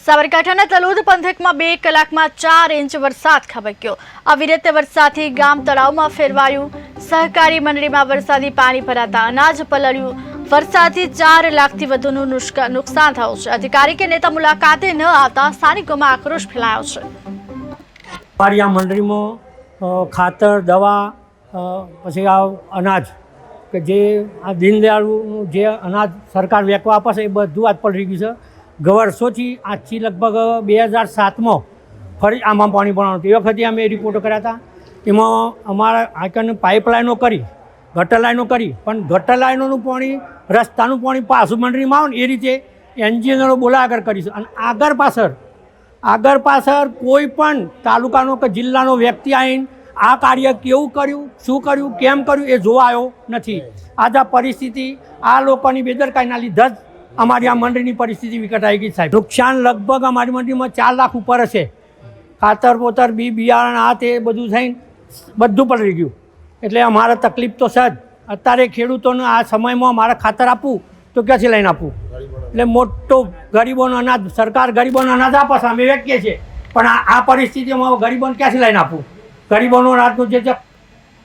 સાબરકાંઠાના તલોદ પંથકમાં 2 કલાકમાં 4 ઇંચ વરસાદ ખાબક્યો। અવિરત વરસાદથી ગામ તળાવમાં ફેરવાયું। સહકારી મંડળીમાં વરસાદી પાણી ભરાતા અનાજ પલળ્યું। વરસાદથી 4 લાખથી વધુનું નુકસાન થયું છે। અધિકારી કે નેતા મુલાકાતે ન આવતા સ્થાનિકોમાં આક્રોશ ફેલાયો છે। પારિયા મંડળીમાં ખાતર દવા પછી આ અનાજ કે જે આ દીનદયાળનું જે અનાજ સરકાર વેચવા આપે છે એ બધું આજ પલળી ગયું છે। વર્ષોથી આજથી લગભગ 2007માં ફરી આમાં પાણી ભરાવાનું એ વખતે અમે રિપોર્ટો કર્યા હતા। એમાં અમારા આકને પાઇપલાઇનો કરી ગટર લાઈનો કરી પણ ગટર લાઈનોનું પાણી રસ્તાનું પાણી પાછું મંડળીમાં આવે ને એ રીતે એન્જિનિયરો બોલા આગળ કરીશું। અને આગળ પાછળ કોઈ પણ તાલુકાનો કે જિલ્લાનો વ્યક્તિ આવીને આ કાર્ય કેવું કર્યું, શું કર્યું, કેમ કર્યું એ જોવા આવ્યો નથી। આજ આ પરિસ્થિતિ આ લોકોની બેદરકારીના લીધે જ અમારી આ મંડળીની પરિસ્થિતિ વિકટ આવી ગઈ સાહેબ। નુકસાન લગભગ અમારી મંડળીમાં 4 લાખ ઉપર હશે। ખાતર પોતર બિયારણ આ તે બધું થઈને બધું પલળી ગયું। એટલે અમારે તકલીફ તો છે જ। અત્યારે ખેડૂતોને આ સમયમાં અમારે ખાતર આપવું તો ક્યાંથી લઈને આપવું? એટલે મોટો ગરીબોનો અનાજ સરકાર ગરીબોનો અનાજ આપે છે, અમે વેચીએ છીએ, પણ આ પરિસ્થિતિમાં ગરીબોને ક્યાંથી લઈને આપવું? ગરીબોનો અનાજનું જે